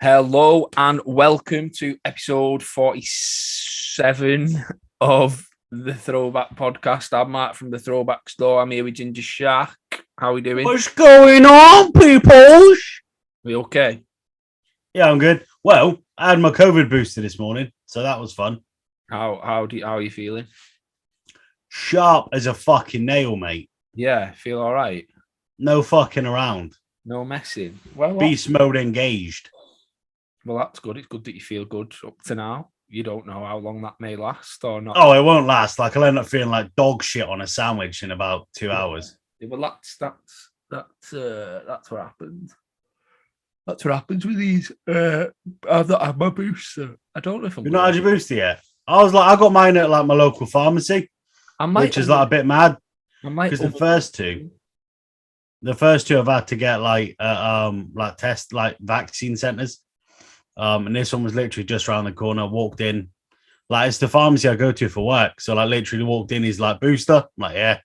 Hello and welcome to episode 47 of the Throwback podcast. I'm Matt from the Throwback store. I'm here with Ginger Shark. How are we doing? What's going on, people? Are we okay? Yeah, I'm good. Well, I had my COVID booster this morning, so that was fun. How are you feeling? Sharp as a fucking nail, mate. Yeah, feel all right. No fucking around. No messing. Well, Beast mode engaged. Well, that's good. It's good that you feel good up to now. You don't know how long that may last or not. Oh, it won't last. Like, I'll end up feeling like dog shit on a sandwich in about 2 hours. Yeah, well, that's what happens. That's what happens with these. I've not had my booster. I don't know if I'm. You've not had your booster yet? I got mine at like my local pharmacy, which is like a bit mad. Because the first two I've had to get like vaccine centers. And this one was literally just around the corner. Walked in, like it's the pharmacy I go to for work. So like literally walked in. He's like, booster. I'm like, yeah.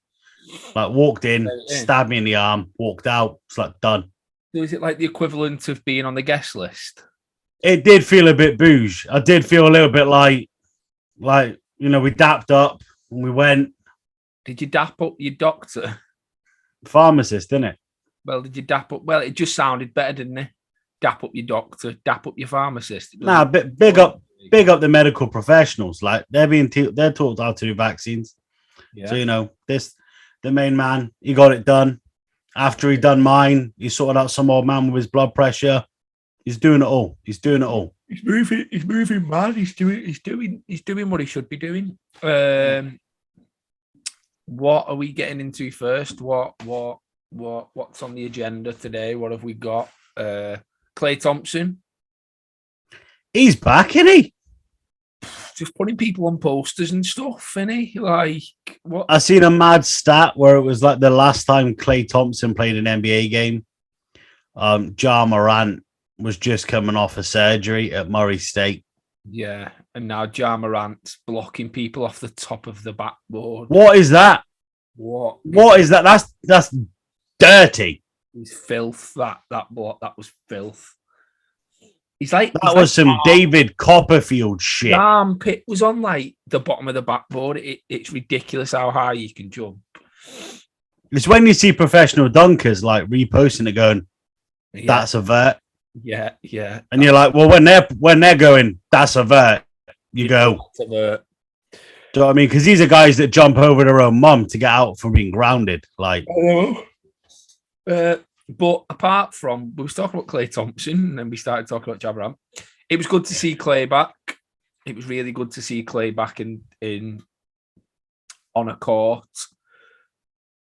Like walked in, stabbed me in the arm, walked out. It's like done. So is it like the equivalent of being on the guest list? It did feel a bit bouge. I did feel a little bit like we dapped up and we went. Did you dap up your doctor? Pharmacist, didn't it? Well, did you dap up? Well, it just sounded better, didn't it? Dap up your doctor, dap up your pharmacist. Nah, big up the medical professionals. Like they're taught how to do vaccines. Yeah. So the main man, he got it done. After he done mine, he sorted out some old man with his blood pressure. He's doing it all. He's moving mad. He's doing what he should be doing. What are we getting into first? What's on the agenda today? What have we got? Klay Thompson. He's back, isn't he? Just putting people on posters and stuff, isn't he? Like what? I seen a mad stat where it was like the last time Klay Thompson played an NBA game. Jerami was just coming off a surgery at Murray State. Yeah, and now Jerami's blocking people off the top of the backboard. What is that? What is that? That's dirty. He's filth. That block. That was filth. That was some David Copperfield shit. The armpit was on like the bottom of the backboard. It's ridiculous how high you can jump. It's when you see professional dunkers like reposting it, going, "That's a vert." Yeah. And you're like, well, when they're going, "That's a vert," you go, "That's a vert." Do you know what I mean? Because these are guys that jump over their own mum to get out from being grounded. Like, but apart from, we was talking about Klay Thompson, and then we started talking about Jerami. It was good to see Klay back. It was really good to see Klay back in on a court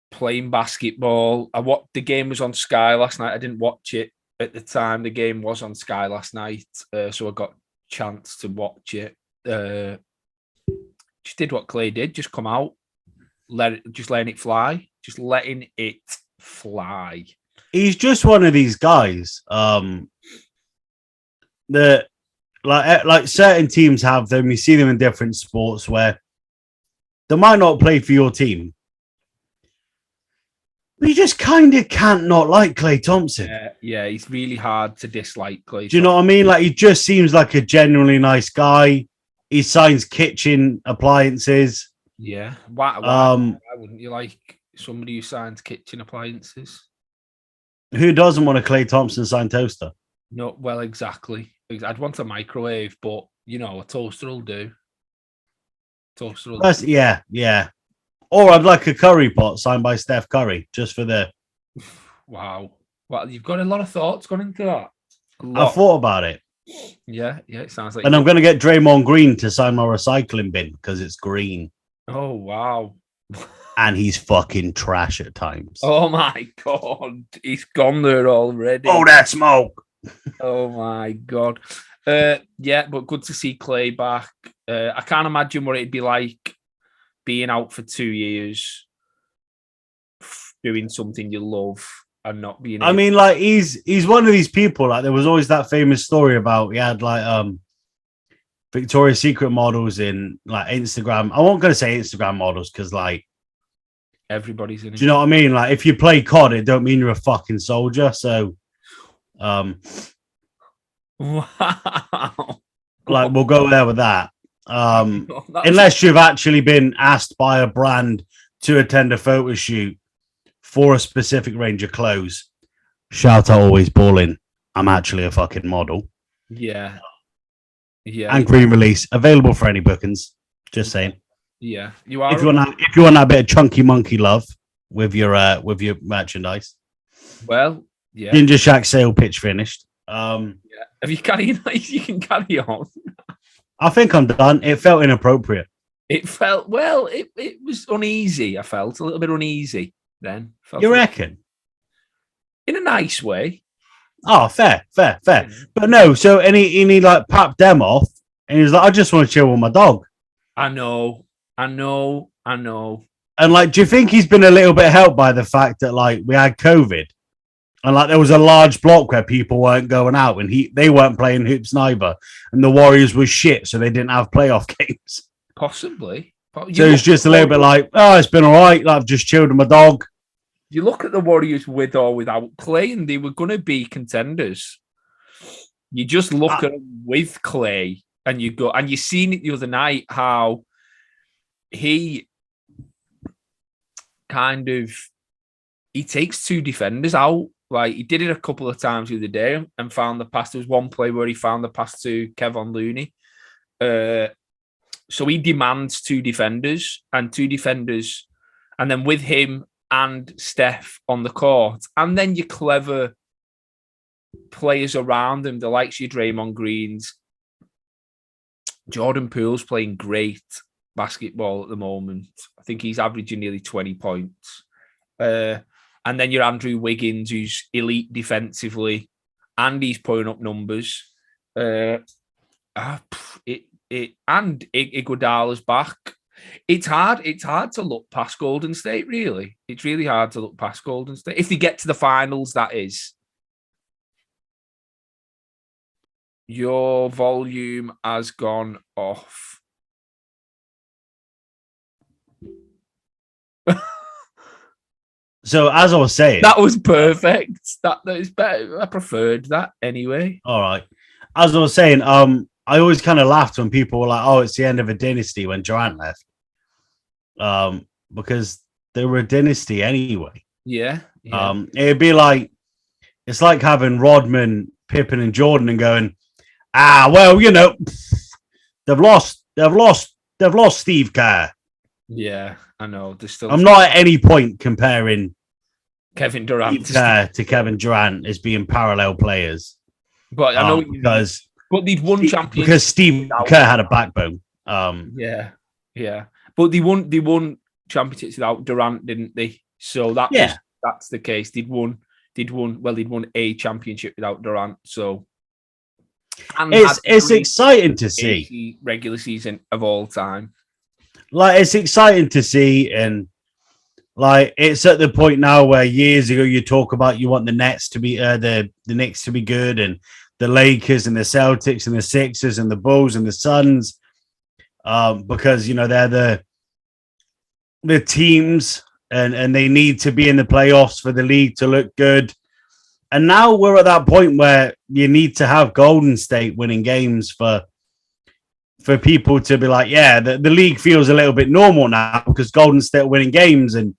playing basketball. The game was on Sky last night. I didn't watch it at the time. The game was on Sky last night, so I got a chance to watch it. Just did what Klay did. Just come out, letting it fly. Just letting it fly. He's just one of these guys that like certain teams have them. You see them in different sports where they might not play for your team, but you just kind of can't not like Klay Thompson. Yeah, he's really hard to dislike Klay. Do you know what I mean? Like, he just seems like a genuinely nice guy. He signs kitchen appliances. Yeah. Why wouldn't you like somebody who signs kitchen appliances? Who doesn't want a Klay Thompson signed toaster? No, well, exactly. I'd want a microwave, but a toaster will do. Yeah. Or I'd like a curry pot signed by Steph Curry, just for the. Wow. Well, you've got a lot of thoughts going into that. I thought about it. Yeah, it sounds like. And I'm going to get Draymond Green to sign my recycling bin because it's green. Oh, wow. And he's fucking trash at times. Oh, my God. He's gone there already. Oh, that smoke. Oh, my God. Yeah, but good to see Klay back. I can't imagine what it'd be like being out for 2 years, doing something you love and not being. I mean, like he's one of these people. Like there was always that famous story about he had like Victoria's Secret models in like Instagram. I won't gonna say Instagram models because like everybody's in it. Do you know what I mean? Like if you play COD, it don't mean you're a fucking soldier. So Wow. Like, we'll go there with that. That's- Unless you've actually been asked by a brand to attend a photo shoot for a specific range of clothes. Shout out always balling. I'm actually a fucking model. Yeah. Yeah. And green release available for any bookings. Just saying. Yeah. You are. If you want that bit of chunky monkey love with your merchandise. Well, yeah. Ginger Shack sale pitch finished. Yeah. Have you carried? You can carry on. I think I'm done. It felt inappropriate. It felt well. It was uneasy. I felt a little bit uneasy then. You reckon? In a nice way. Oh, fair. But no, so and he like papped them off, and he was like, "I just want to chill with my dog." I know. And like, do you think he's been a little bit helped by the fact that like we had COVID, and like there was a large block where people weren't going out, and they weren't playing hoops neither, and the Warriors was shit, so they didn't have playoff games. Possibly. So it's just a little bit like, oh, it's been all right. Like, I've just chilled with my dog. You look at the Warriors with or without Klay, and they were going to be contenders. You just look at them with Klay, and you go, and you seen it the other night how he takes two defenders out. Like he did it a couple of times the other day and found the pass. There was one play where he found the pass to Kevin Looney. So he demands two defenders, and then with him and Steph on the court, and then your clever players around him, the likes of your Draymond Greens. Jordan Poole's playing great basketball at the moment. I think he's averaging nearly 20 points. And then you're Andrew Wiggins, who's elite defensively, and he's putting up numbers. And Iguodala's back. It's hard to look past Golden State, really. It's really hard to look past Golden State. If they get to the finals, that is. Your volume has gone off. So as I was saying, that was perfect. That is better. I preferred that anyway. All right. As I was saying, I always kind of laughed when people were like, "Oh, it's the end of a dynasty" when Durant left, because they were a dynasty anyway. Yeah. It'd be like it's like having Rodman, Pippen, and Jordan, and going, well, you know, they've lost Steve Kerr. Yeah, I know. I'm not at any point comparing Kevin Durant to Kevin Durant as being parallel players. But I know but they've won championships because Steve Kerr had a backbone. Yeah. But they won championships without Durant, didn't they? So that's the case. They'd won a championship without Durant. So it's exciting to see regular season of all time. Like it's exciting to see, and like it's at the point now where years ago you talk about you want the Nets to be the Knicks to be good, and the Lakers and the Celtics and the Sixers and the Bulls and the Suns, because you know they're the teams and they need to be in the playoffs for the league to look good. And now we're at that point where you need to have Golden State winning games for people to be like, yeah, the league feels a little bit normal now because Golden State are winning games. And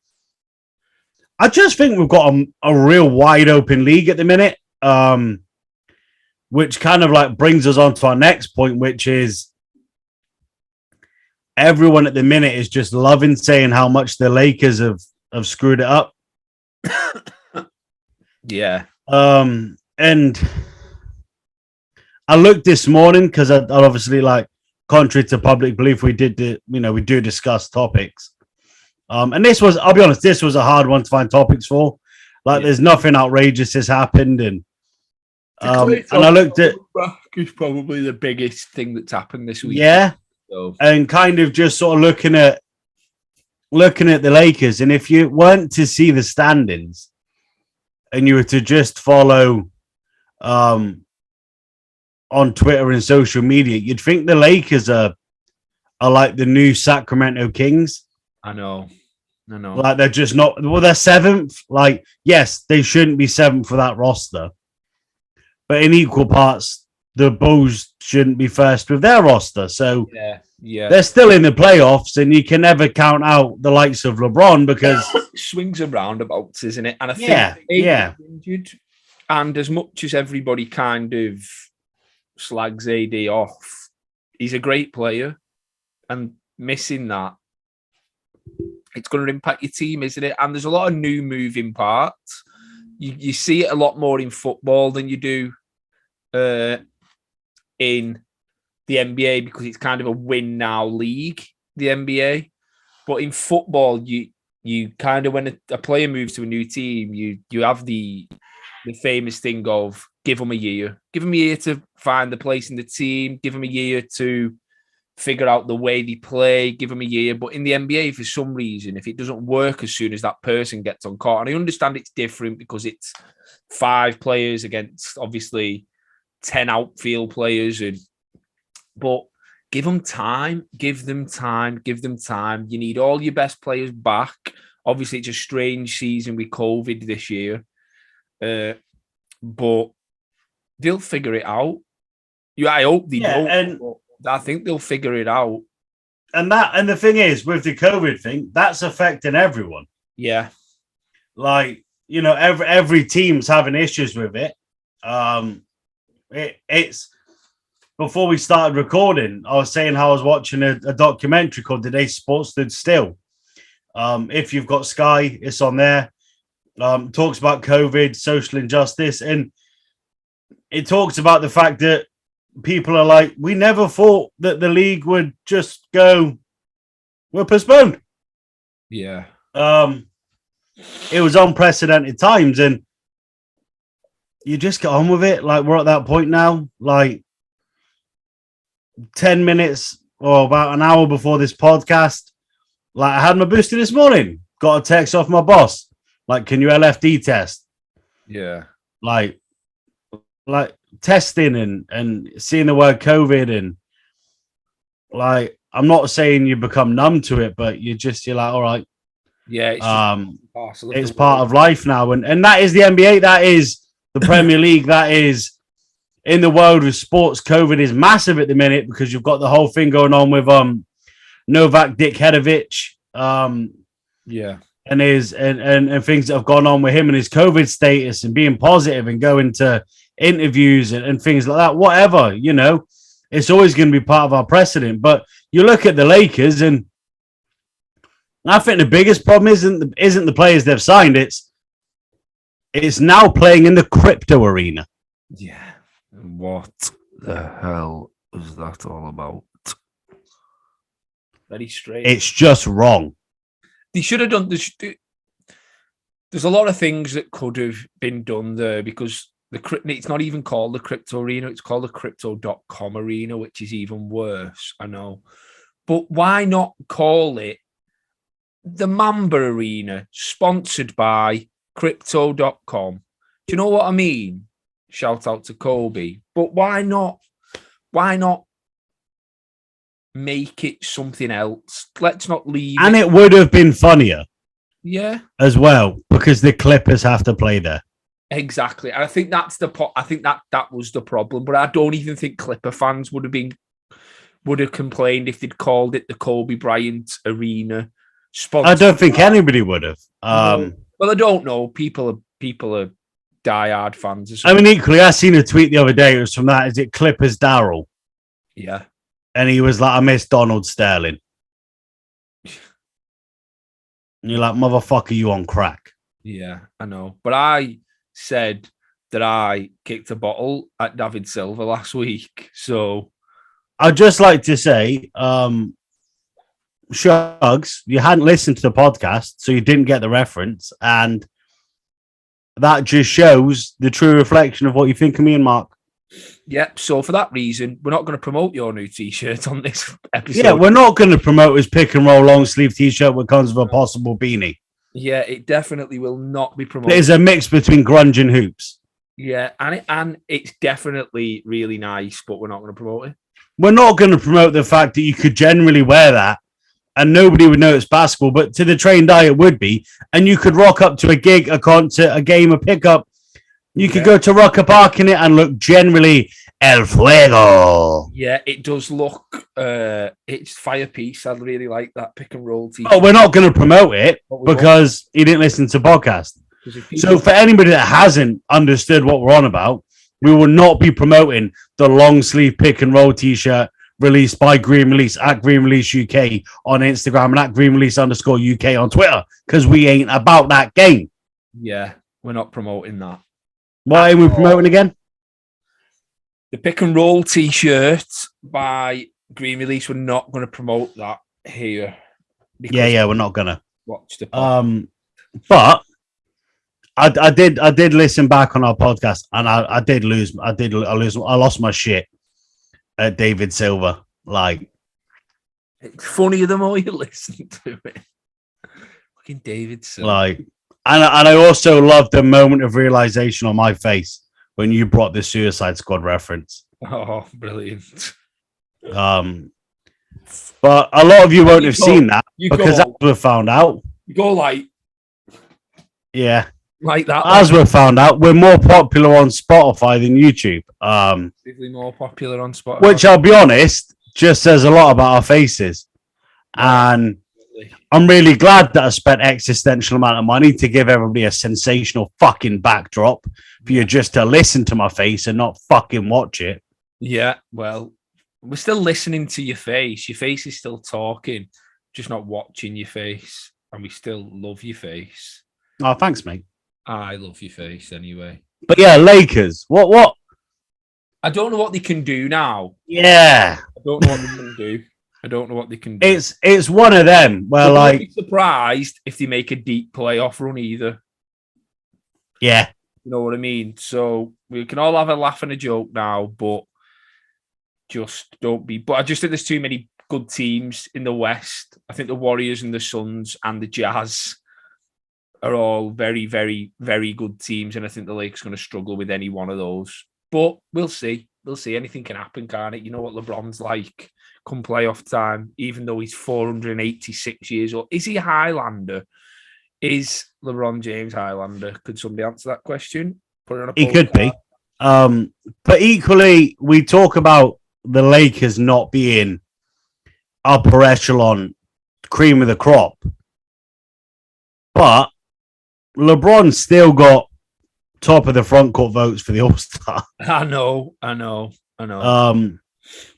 I just think we've got a real wide open league at the minute, which kind of like brings us on to our next point, which is everyone at the minute is just loving saying how much the Lakers have screwed it up. Yeah. And I looked this morning because I obviously like, contrary to public belief, we do discuss topics. And this was, I'll be honest, this was a hard one to find topics for. Like, there's nothing outrageous has happened, and I looked at is probably the biggest thing that's happened this week. Yeah, so. And kind of just sort of looking at the Lakers, and if you weren't to see the standings, and you were to just follow on Twitter and social media, you'd think the Lakers are like the new Sacramento Kings. I know. Like they're just not. Well, they're seventh. Like, yes, they shouldn't be seventh for that roster, but in equal parts, the Bulls shouldn't be first with their roster. So yeah, they're still in the playoffs, and you can never count out the likes of LeBron because swings and roundabouts, isn't it? And I think injured, and as much as everybody kind of slags AD off, he's a great player, and missing that, it's going to impact your team, isn't it? And there's a lot of new moving parts. You see it a lot more in football than you do in the NBA, because it's kind of a win now league, the NBA. But in football, you kind of, when a player moves to a new team, you have the famous thing of give them a year to find the place in the team, give them a year to figure out the way they play, give them a year. But in the NBA, for some reason, if it doesn't work as soon as that person gets on court, and I understand it's different because it's 5 players against obviously 10 outfield players, but give them time. You need all your best players back. Obviously, it's a strange season with COVID this year, but they'll figure it out. I hope they don't. And I think they'll figure it out. And the thing is, with the COVID thing, that's affecting everyone. Yeah, like, you know, every team's having issues with it. It's before we started recording, I was saying how I was watching a documentary called "The Day Sports Stood Still." If you've got Sky, it's on there. Talks about COVID, social injustice, and it talks about the fact that people are like, we never thought that the league would just go, we're postponed. Yeah. It was unprecedented times, and you just get on with it. Like, we're at that point now, like 10 minutes or about an hour before this podcast. Like, I had my booster this morning, got a text off my boss. Like, can you LFD test? Yeah. Like testing and seeing the word COVID, and like, I'm not saying you become numb to it, but you're like, all right. Yeah. It's part of life now. And that is the NBA. That is the Premier League. That is in the world of sports. COVID is massive at the minute because you've got the whole thing going on with Novak Djokovic. Yeah. And and things that have gone on with him and his COVID status and being positive and going to interviews and things like that. Whatever, you know, it's always going to be part of our precedent. But you look at the Lakers, and I think the biggest problem isn't the players they've signed. It's now playing in the crypto arena. Yeah. What the hell is that all about? Very strange. It's just wrong. They should have done this. There's a lot of things that could have been done there, because it's not even called the crypto arena. It's called the crypto.com arena, which is even worse. I know. But why not call it the Mamba Arena, sponsored by crypto.com? Do you know what I mean? Shout out to Kobe. But why not make it something else? Let's not leave. And it would have been funnier. Yeah. As well, because the Clippers have to play there. Exactly. And I think that's I think that was the problem. But I don't even think Clipper fans would have complained if they'd called it the Kobe Bryant Arena. I don't think anybody would have. Well, I don't know. People are diehard fans. I mean, equally, I seen a tweet the other day. It was from that. Is it Clippers Daryl? Yeah. And he was like, I miss Donald Sterling. And you're like, motherfucker, you on crack. Yeah, I know. But I said that I kicked a bottle at David Silva last week. So I'd just like to say, Shugs, you hadn't listened to the podcast, so you didn't get the reference. And that just shows the true reflection of what you think of me and Mark. Yep. So for that reason, we're not going to promote your new T-shirt on this episode. Yeah, we're not going to promote his pick and roll long sleeve T-shirt with comes with a possible beanie. Yeah, it definitely will not be promoted. There's a mix between grunge and hoops. Yeah, and it's definitely really nice, but we're not going to promote it. We're not going to promote the fact that you could generally wear that and nobody would know it's basketball, but to the trained eye, it would be. And you could rock up to a gig, a concert, a game, a pickup. You could go to Rocker Park in it and look generally El Fuego. Yeah, it does look. It's fire piece. I'd really like that pick and roll t-shirt. Oh, we're not going to promote it because he didn't listen to the podcast. So for anybody that hasn't understood what we're on about, we will not be promoting the long sleeve pick and roll t-shirt released by Green Release at Green Release UK on Instagram and at Green Release _ UK on Twitter because we ain't about that game. Yeah, we're not promoting that. Why are we promoting again? The pick and roll t-shirt by Green Release. We're not going to promote that here. Yeah, we're not gonna watch the podcast. But I did listen back on our podcast and I lost my shit at David Silver. Like, it's funnier the more you listen to it. Fucking David Silver. Like, and I also loved the moment of realization on my face when you brought the Suicide Squad reference. Oh, brilliant. But a lot of you won't have seen that because as we found out. You go like. Yeah. Like that. As we found out, we're more popular on Spotify than YouTube. More popular on Spotify. Which, I'll be honest, just says a lot about our faces. And I'm really glad that I spent existential amount of money to give everybody a sensational fucking backdrop for you just to listen to my face and not fucking watch it. Yeah, well, we're still listening to your face. Your face is still talking, just not watching your face. And we still love your face. Oh, thanks, mate. I love your face anyway. But yeah, Lakers. What? I don't know what they can do now. Yeah. I don't know what they can do. I don't know what they can do. It's one of them where, like, I'd be surprised if they make a deep playoff run either. Yeah. You know what I mean? So we can all have a laugh and a joke now, but just don't be. But I just think there's too many good teams in the West. I think the Warriors and the Suns and the Jazz are all very, very, very good teams, and I think the Lakers are going to struggle with any one of those. But we'll see. We'll see. Anything can happen, can't it? You know what LeBron's like come playoff time, even though he's 486 years old. Is he a Highlander? Is LeBron James Highlander? Could somebody answer that question? Put it on a he could card. be. But equally, we talk about the Lakers not being upper echelon, cream of the crop. But LeBron's still got top of the front court votes for the All-Star. I know.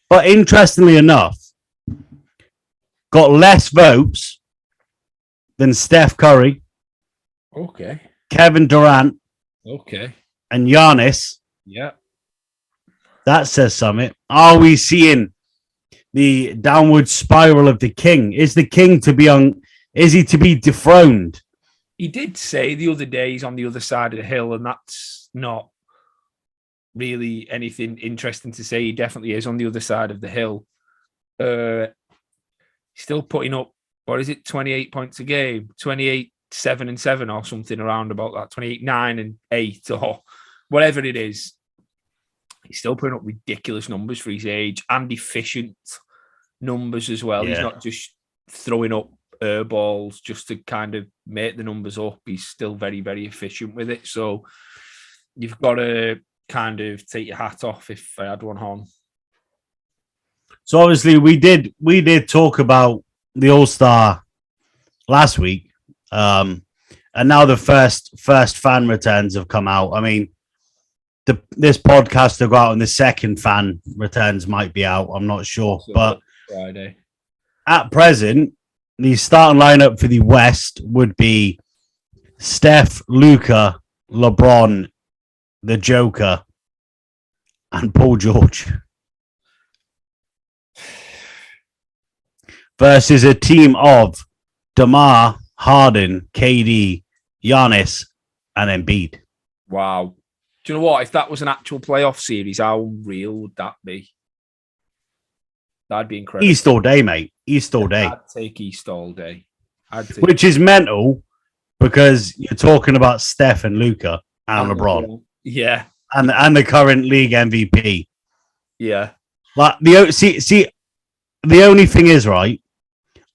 But interestingly enough, got less votes than Steph Curry, Okay. Kevin Durant, Okay. and Giannis. Yeah. That says something. Are we seeing the downward spiral of the king? Is the king to be is he to be dethroned? He did say the other day he's on the other side of the hill, and that's not really anything interesting to say. He definitely is on the other side of the hill. Still putting up, what is it, 28 points a game? 28, 7 and 7 or something around about that. 28, 9 and 8 or whatever it is. He's still putting up ridiculous numbers for his age and efficient numbers as well. Yeah. He's not just throwing up balls just to kind of make the numbers up. He's still very, very efficient with it. So you've got to kind of take your hat off if I had one on. So obviously we did talk about the All-Star last week. And now the first fan returns have come out. I mean, this podcast will go out and the second fan returns might be out. I'm not sure. So but Friday. At present, the starting lineup for the West would be Steph, Luka, LeBron, the Joker, and Paul George. Versus a team of DeMar, Harden, KD, Giannis, and Embiid. Wow. Do you know what? If that was an actual playoff series, how real would that be? That'd be incredible. East all day, mate. East all day. I'd take East all day. Which is mental because you're talking about Steph and Luka and LeBron. Yeah. And the current league MVP. Yeah. Like the only thing is, right,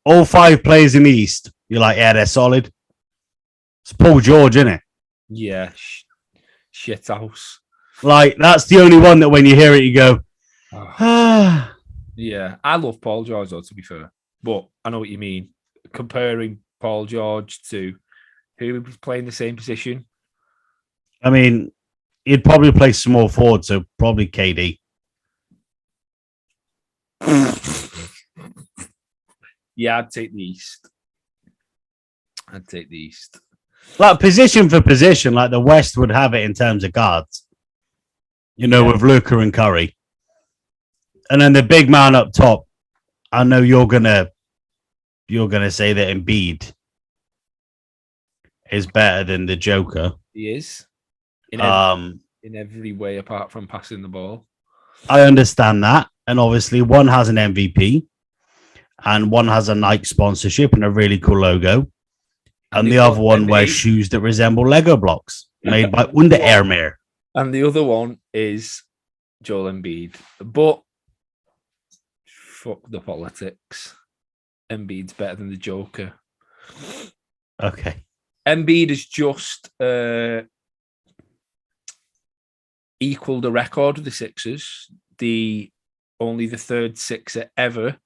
all 5 players in the East, you're like, yeah, they're solid. It's Paul George, isn't it? Yeah. Shit house. Like, that's the only one that when you hear it, you go, ah. Yeah, I love Paul George, though, to be fair. But I know what you mean. Comparing Paul George to who was playing the same position. I mean, he'd probably play small forward, so probably KD. Yeah, I'd take the East. Like, position for position, like the West would have it in terms of guards. You know, with Luka and Curry. And then the big man up top, I know you're gonna say that Embiid is better than the Joker. He is. In every way apart from passing the ball. I understand that. And obviously one has an MVP and one has a Nike sponsorship and a really cool logo. And the other one wears shoes that resemble Lego blocks made by Under Armour. And the other one is Joel Embiid. But fuck the politics. Embiid's better than the Joker. Okay. Embiid has just equaled the record of the Sixers. Only the third Sixer ever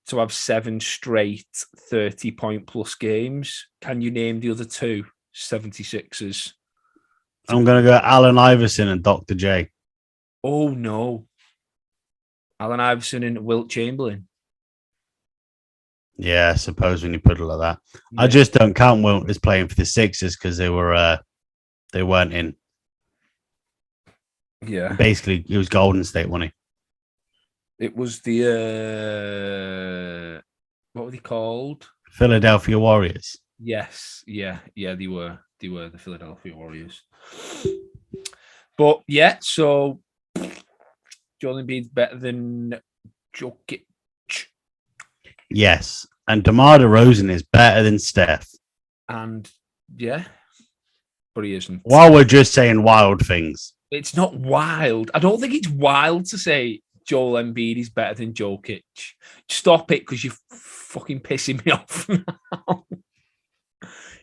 to have 7 straight 30-point plus games. Can you name the other 2 76ers? I'm going to go Allen Iverson and Dr. J. Oh, no. Allen Iverson and Wilt Chamberlain. Yeah, I suppose when you put it like that. Yeah. I just don't count Wilt as playing for the Sixers because they weren't in. Yeah. Basically, it was Golden State, wasn't he? It was the what were they called? Philadelphia Warriors. Yes, yeah, they were the Philadelphia Warriors. But yeah, so Joel Embiid's better than Jokic. Yes, and DeMar DeRozan is better than Steph. And yeah, but he isn't. While we're just saying wild things, it's not wild. I don't think it's wild to say Joel Embiid is better than Jokic. Stop it, because you're fucking pissing me off now.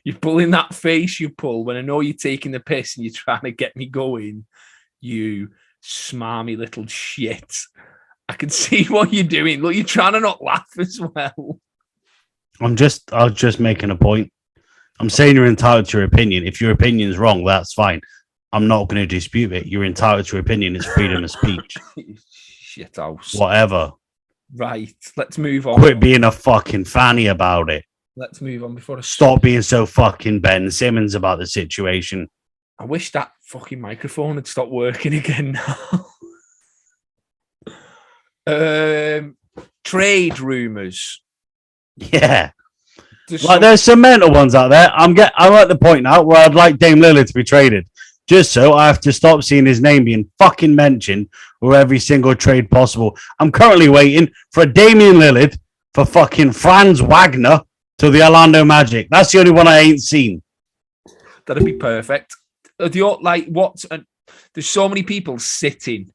You're pulling that face you pull when I know you're taking the piss and you're trying to get me going. You smarmy little shit. I can see what you're doing. Look, you're trying to not laugh as well. I was just making a point. I'm saying you're entitled to your opinion. If your opinion's wrong, that's fine. I'm not going to dispute it. You're entitled to your opinion. It's freedom of speech. Shit house. Whatever. Right. Let's move on. Quit being a fucking fanny about it. Let's move on before I stop being so fucking Ben Simmons about the situation. I wish that fucking microphone had stopped working again now. Trade rumors. Yeah. There's some mental ones out there. I'm at the point now where I'd like Dame Lillard to be traded. Just so I have to stop seeing his name being fucking mentioned or every single trade possible. I'm currently waiting for a Damian Lillard for fucking Franz Wagner to the Orlando Magic. That's the only one I ain't seen. That'd be perfect. There's so many people sitting.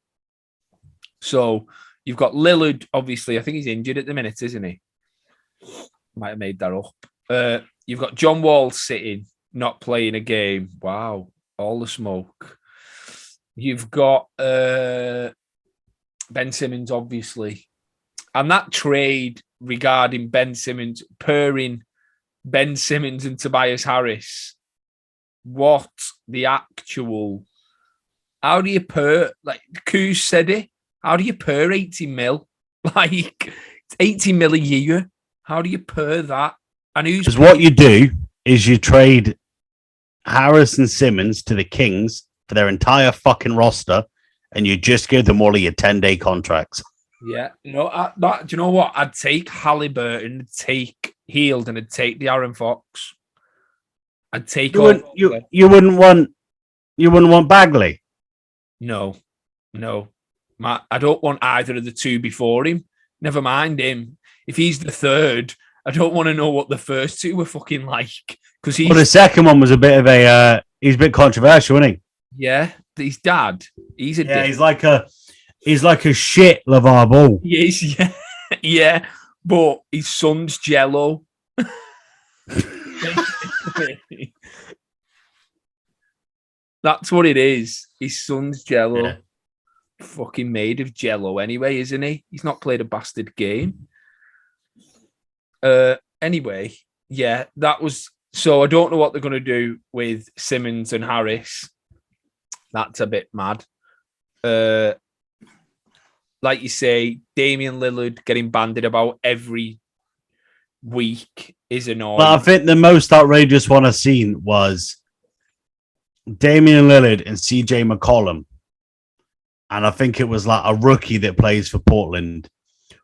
So you've got Lillard, obviously. I think he's injured at the minute, isn't he? Might have made that up. You've got John Wall sitting, not playing a game. Wow. All the smoke. You've got Ben Simmons, obviously. And that trade regarding Ben Simmons, pairing Ben Simmons and Tobias Harris. What the actual... How do you pair... Like, Kuz said it. How do you pair 80 mil? Like, 80 mil a year. How do you pair that? And who's... Because what you do is you trade Harris and Simmons to the Kings for their entire fucking roster, and you just give them all of your 10-day contracts. Yeah, do you know what? I'd take Halliburton, I'd take Hield, and I'd take the Aaron Fox. I'd take you wouldn't want Bagley. No. I don't want either of the two before him. Never mind him. If he's the third, I don't want to know what the first two were fucking like. Because the second one was a bit of he's a bit controversial, isn't he? Yeah, his dad. He's like a shit LeVar Ball. He is, yeah. Yeah, but his son's Jello. That's what it is. His son's Jello. Yeah. Fucking made of Jello anyway, isn't he? He's not played a bastard game. Anyway, yeah, that was... So I don't know what they're going to do with Simmons and Harris. That's a bit mad. Like you say, Damian Lillard getting banded about every week is annoying. But I think the most outrageous one I've seen was Damian Lillard and CJ McCollum. And I think it was like a rookie that plays for Portland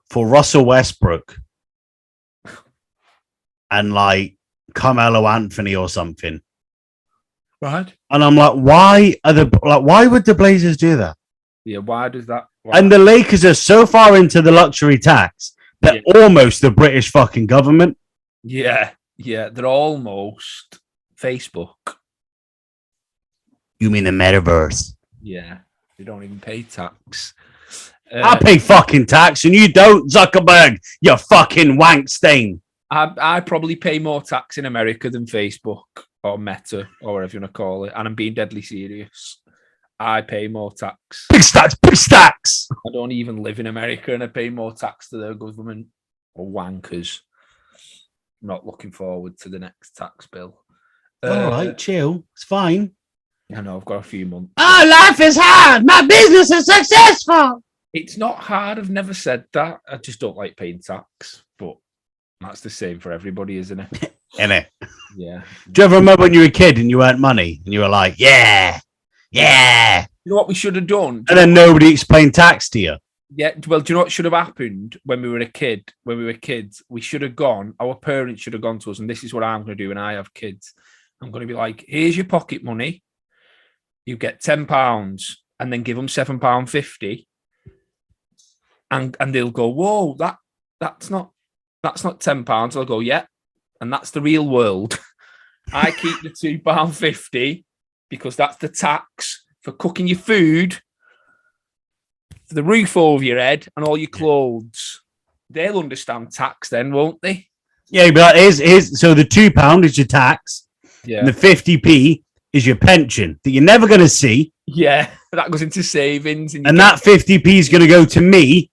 for Russell Westbrook and like Carmelo Anthony or something. Right. And I'm like, why would the Blazers do that? Yeah, why does that? Why? And the Lakers are so far into the luxury tax that almost the British fucking government. Yeah, they're almost Facebook. You mean the metaverse? Yeah, they don't even pay tax. I pay fucking tax and you don't, Zuckerberg, you fucking wank stain. I probably pay more tax in America than Facebook or Meta or whatever you want to call it. And I'm being deadly serious. I pay more tax. Big stacks, big stacks. I don't even live in America and I pay more tax to their government or wankers. I'm not looking forward to the next tax bill. All right, chill. It's fine. I know, I've got a few months. Oh, life is hard. My business is successful. It's not hard. I've never said that. I just don't like paying tax. But that's the same for everybody, isn't it? Innit? Yeah. Do you ever remember when you were a kid and you earned money and you were like, yeah. You know what we should have done? And then nobody explained tax to you. Yeah. Well, do you know what should have happened when we were a kid? When we were kids, we should have gone. Our parents should have gone to us, and this is what I'm going to do when I have kids. I'm going to be like, here's your pocket money. You get £10 and then give them £7.50. And they'll go, whoa, that's not £10. I'll go, yeah. And that's the real world. I keep the £2.50 because that's the tax for cooking your food, for the roof over your head, and all your clothes. They'll understand tax then, won't they? Yeah, but so the £2 is your tax. Yeah. And the 50p is your pension that you're never going to see. Yeah, that goes into savings. And that 50p is going to go to me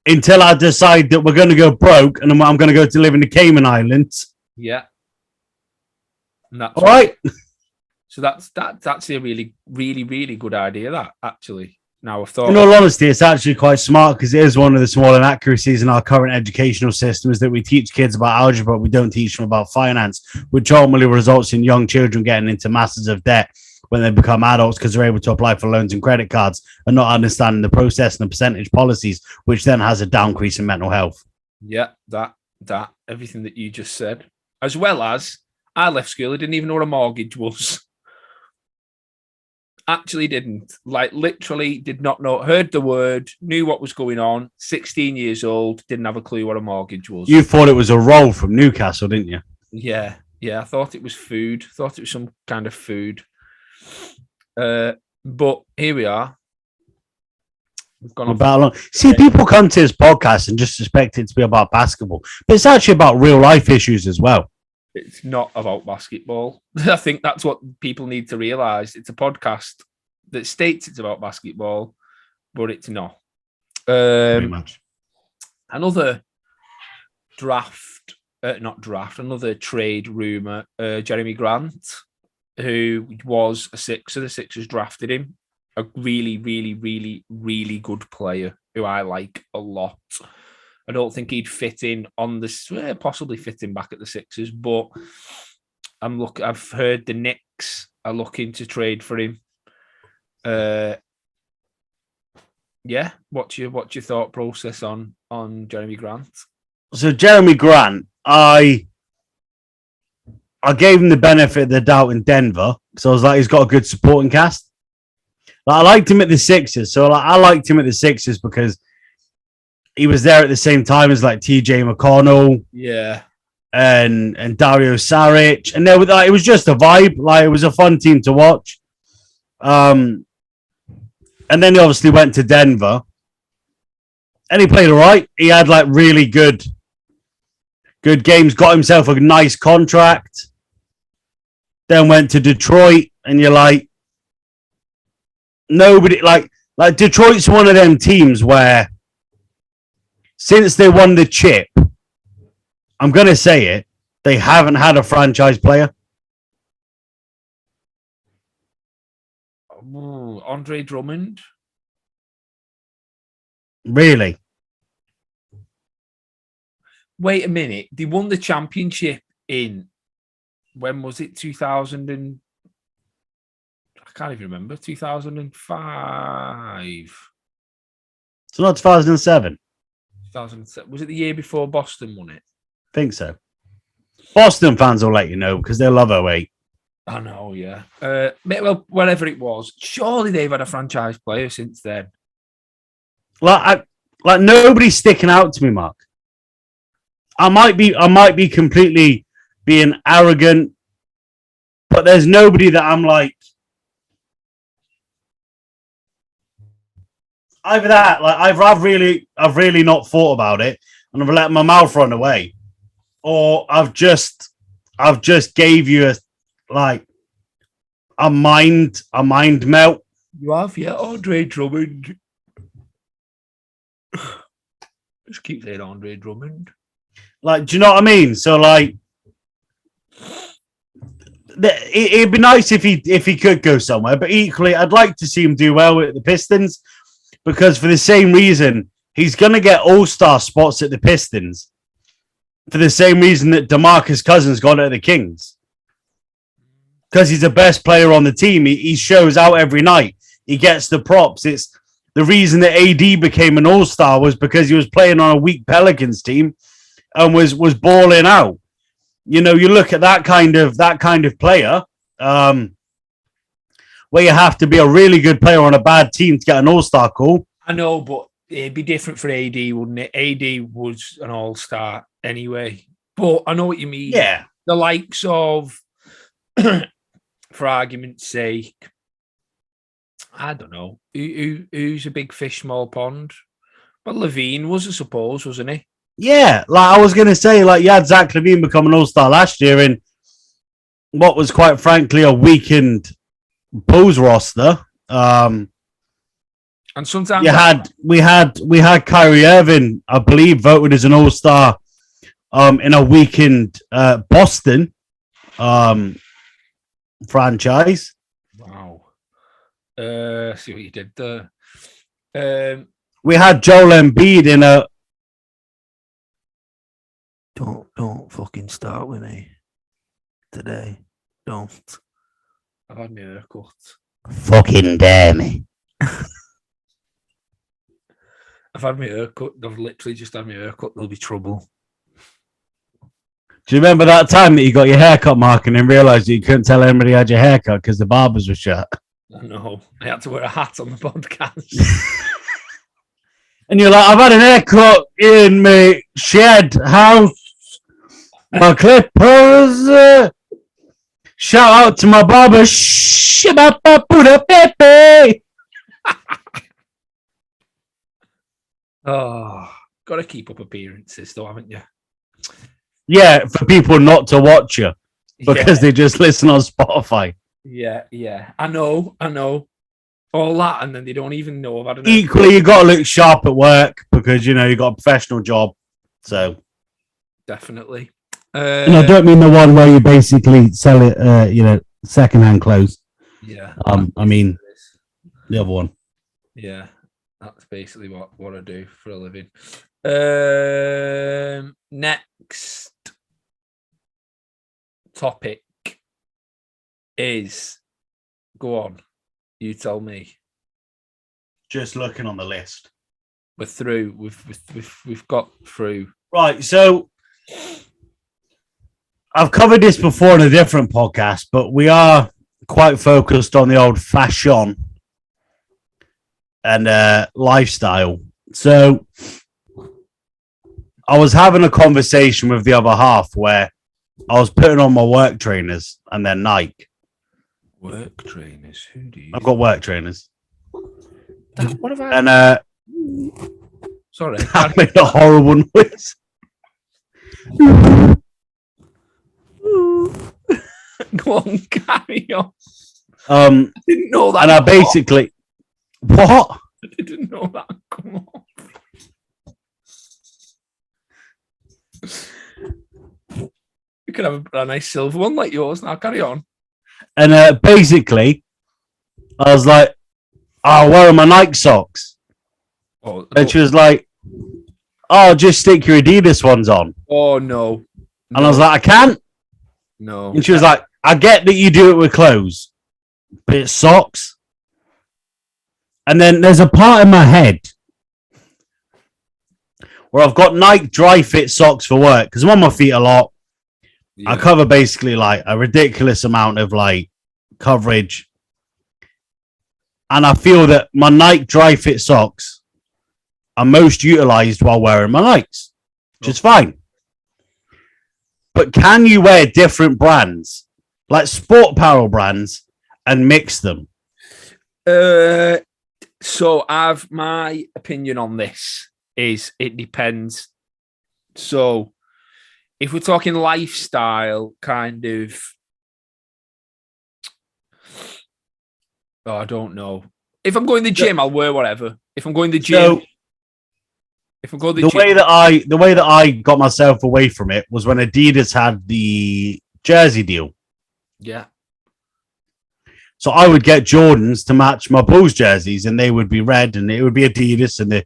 until I decide that we're going to go broke and I'm going to go to live in the Cayman Islands. Yeah. And that's all right. So that's a really, really, really good idea, that, actually. Now I've thought... In all honesty, it's actually quite smart because it is one of the small inaccuracies in our current educational system is that we teach kids about algebra, but we don't teach them about finance, which ultimately results in young children getting into masses of debt when they become adults because they're able to apply for loans and credit cards and not understanding the process and the percentage policies, which then has a downcrease in mental health. Yeah, that everything that you just said. As well as, I left school, I didn't even know what a mortgage was. Actually didn't. Like, literally did not know. Heard the word, knew what was going on. 16 years old, didn't have a clue what a mortgage was. You thought it was a roll from Newcastle, didn't you? Yeah. I thought it was food. Thought it was some kind of food. But here we are. We've gone about See, people come to this podcast and just expect it to be about basketball, but it's actually about real life issues as well. It's not about basketball. I think that's what people need to realise. It's a podcast that states it's about basketball, but it's not. Pretty much. Another another trade rumour, Jerami Grant, who was a Sixer. The Sixers drafted him. A really, really, really, really good player who I like a lot. I don't think he'd fit in on the possibly fit in back at the Sixers, but I've heard the Knicks are looking to trade for him. Yeah, what's your thought process on Jerami Grant? So Jerami Grant, I gave him the benefit of the doubt in Denver because I was like, he's got a good supporting cast. Like, I liked him at the Sixers, so I liked him at the Sixers because he was there at the same time as like TJ McConnell, and Dario Saric, and it was just a vibe. Like, it was a fun team to watch. And then he obviously went to Denver, and he played all right. He had like really good games. Got himself a nice contract. Then went to Detroit, and you're like, nobody, like Detroit's one of them teams where since they won the chip, I'm going to say it, they haven't had a franchise player. Ooh, Andre Drummond. Really? Wait a minute. They won the championship in, when was it? 2000 and, I can't even remember. 2005. It's not 2007. 2007. Was it the year before Boston won it? Think so. Boston fans will let you know because they love 08. I know, yeah. Well, whatever it was, surely they've had a franchise player since then. Like nobody's sticking out to me, Mark. I might be completely being arrogant, but there's nobody that I'm like. Either that, like I've really not thought about it, and I've let my mouth run away, or I've just gave you a mind melt. You have, yeah. Andre Drummond. Just keep saying Andre Drummond. Like, do you know what I mean? So, like, it'd be nice if he could go somewhere, but equally, I'd like to see him do well with the Pistons because for the same reason, he's going to get all-star spots at the Pistons for the same reason that DeMarcus Cousins got it at the Kings. Because he's the best player on the team. He shows out every night. He gets the props. It's the reason that AD became an all-star was because he was playing on a weak Pelicans team and was balling out. You know, you look at that kind of player, where you have to be a really good player on a bad team to get an all-star call. I know, but it'd be different for AD, wouldn't it? AD was an all-star anyway. But I know what you mean. Yeah. The likes of, for argument's sake, I don't know, who's a big fish, small pond? But Levine was, I suppose, wasn't he? Yeah, like I was going to say, like you had Zach LaVine become an all-star last year in what was quite frankly a weakened Bulls roster. And sometimes we had Kyrie Irving, I believe, voted as an all-star in a weakened Boston franchise. Wow. See what you did there. We had Joel Embiid in a. Don't fucking start with me today. Don't. I've had my haircut. Fucking dare me. I've had my haircut. I've literally just had my haircut. There'll be trouble. Do you remember that time that you got your haircut, Mark, and then realised you couldn't tell anybody you had your haircut because the barbers were shut? I know. I had to wear a hat on the podcast. And you're like, I've had an haircut in my shed house. My clippers. Shout out to my barber. Oh, got to keep up appearances, though, haven't you? Yeah, for people not to watch you because they just listen on Spotify. Yeah. I know. All that, and then they don't even know about it. Equally, you got to look sharp at work because, you know, you got a professional job. So, definitely. And I don't mean the one where you basically sell it, secondhand clothes. Yeah. I mean the other one. Yeah, that's basically what I do for a living. Next topic is, go on, you tell me. Just looking on the list. We're through. We've got through. Right, so I've covered this before in a different podcast, but we are quite focused on the old fashion and lifestyle. So I was having a conversation with the other half where I was putting on my work trainers and they're Nike. Work trainers? Who do you? I've got work trainers. What have I? And sorry, I made a horrible noise. Go on, carry on. I didn't know that. And I basically, what? I didn't know that. Come on. You could have a nice silver one like yours. Now carry on. And basically, I was like, "Oh, where are my Nike socks?" Oh, and she was like, "Oh, just stick your Adidas ones on." Oh no. And I was like, "I can't." No. And she was like, "I get that you do it with clothes, but it's socks." And then there's a part in my head where I've got Nike dry fit socks for work because I'm on my feet a lot. Yeah. I cover basically like a ridiculous amount of like coverage. And I feel that my Nike dry fit socks are most utilized while wearing my Nikes, which is fine. But can you wear different brands, like sport apparel brands, and mix them? So I've my opinion on this is it depends. So if we're talking lifestyle kind of, I don't know. If I'm going to the gym, I'll wear whatever. If I'm going to the gym, the way that I got myself away from it was when Adidas had the jersey deal. Yeah. So I would get Jordans to match my Bulls jerseys, and they would be red, and it would be Adidas, and the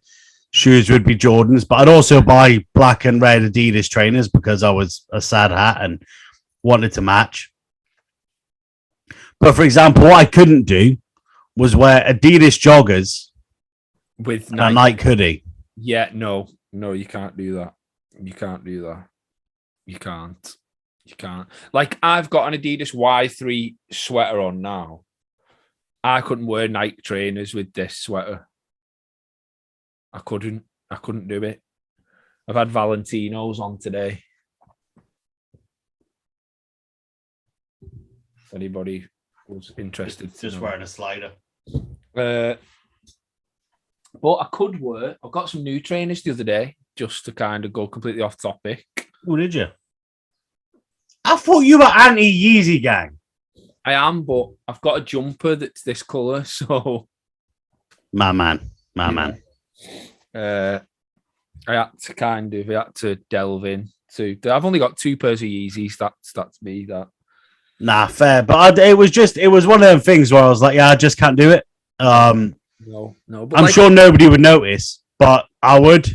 shoes would be Jordans. But I'd also buy black and red Adidas trainers because I was a sad hat and wanted to match. But for example, what I couldn't do was wear Adidas joggers with a Nike hoodie. Yeah, no, you can't do that. You can't do that. You can't. Like, I've got an Adidas Y3 sweater on now. I couldn't wear Nike trainers with this sweater. I couldn't do it. I've had Valentinos on today. If anybody was interested. Just wearing a slider. But I could wear. I got some new trainers the other day just to kind of go completely off topic. Oh, did you? I thought you were anti-Yeezy gang. I am, but I've got a jumper that's this colour, so... My man. I had to delve in. I've only got 2 pairs of Yeezys. That's me, that. Nah, fair. But it was one of them things where I was like, yeah, I just can't do it. No. But I'm sure nobody would notice, but I would.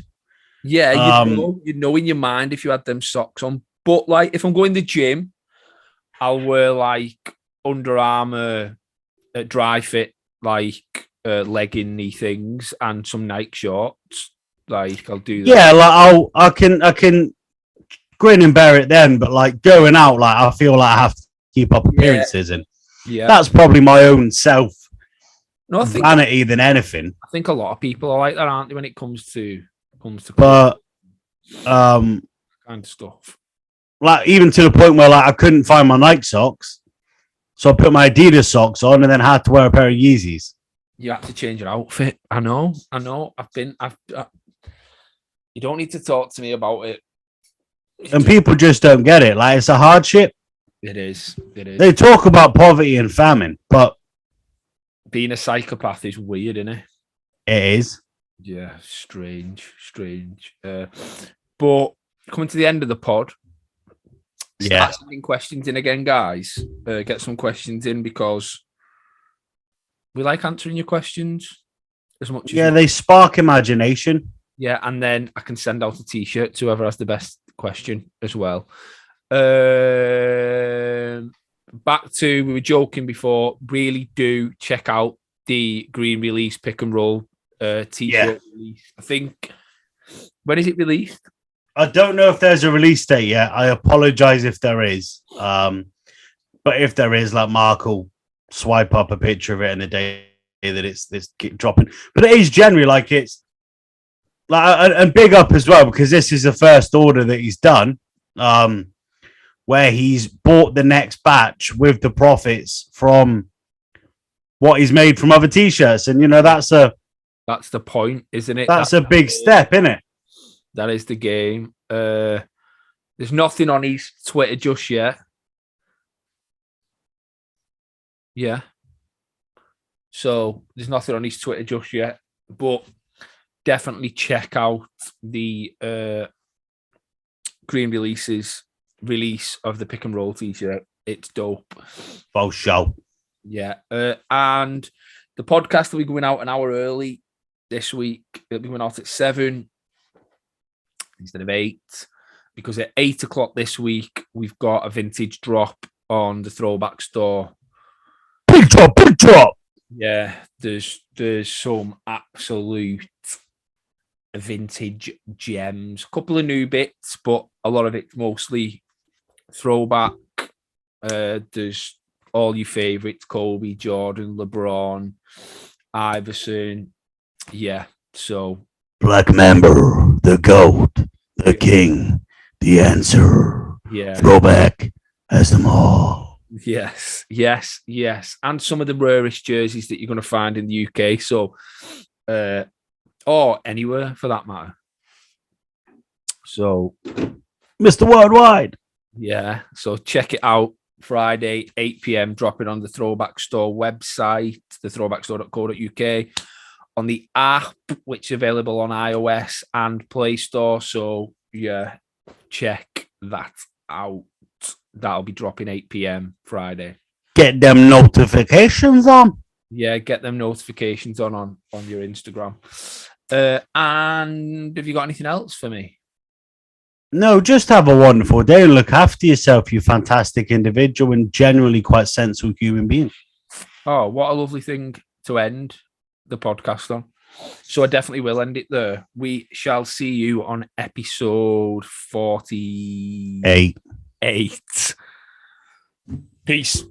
Yeah, you'd know in your mind if you had them socks on. But like, if I'm going to the gym, I'll wear like Under Armour dry fit, like legging-y things, and some Nike shorts. Like, I'll do that. Yeah, like I can grin and bear it then, but like going out, like I feel like I have to keep up appearances, and that's probably my own self vanity than anything. I think a lot of people are like that, aren't they, when it comes to but kind of stuff. Like, even to the point where like I couldn't find my Nike socks, so I put my Adidas socks on and then had to wear a pair of Yeezys. You had to change your outfit. I know. You don't need to talk to me about it. And people just don't get it. Like, it's a hardship. It is. They talk about poverty and famine, but being a psychopath is weird, isn't it? It is. Yeah, strange. But coming to the end of the pod, start sending questions in again, guys. Get some questions in because we like answering your questions as much as they spark imagination. Yeah, and then I can send out a t-shirt to whoever has the best question as well. Back to, we were joking before, really do check out the Green Release Pick and Roll t-shirt release. I think, when is it released? I don't know if there's a release date yet. I apologize if there is. But if there is, like, Mark will swipe up a picture of it in the day that it's dropping. But it is generally like it's like, and big up as well, because this is the first order that he's done, where he's bought the next batch with the profits from what he's made from other t-shirts. And, you know, that's the point, isn't it? That's a big step, isn't it? That is the game. There's nothing on his Twitter just yet. Yeah. So there's nothing on his Twitter just yet, but definitely check out the Green release of the pick and roll t-shirt. It's dope. For sure. Yeah. And the podcast will be going out an hour early this week. It'll be going out at 7 instead of 8, because at 8 o'clock this week, we've got a vintage drop on the Throwback store. Big drop. Yeah, there's some absolute vintage gems. A couple of new bits, but a lot of it's mostly throwback. There's all your favourites: Kobe, Jordan, LeBron, Iverson. Yeah, so Black Member, the GOAT, the King, the answer. Yeah, Throwback has them all. Yes. And some of the rarest jerseys that you're going to find in the UK. So, or anywhere for that matter. So, Mr. Worldwide. Yeah. So check it out. Friday, 8 p.m. dropping on the Throwback Store website, thethrowbackstore.co.uk, on the app, which is available on iOS and Play Store. So, yeah, check that out. That'll be dropping 8 p.m. Friday. Get them notifications on. Yeah, get them notifications on your Instagram. And have you got anything else for me? No, just have a wonderful day and look after yourself, you fantastic individual and generally quite sensible human being. Oh, what a lovely thing to end the podcast on. So I definitely will end it there. We shall see you on episode 48. Peace.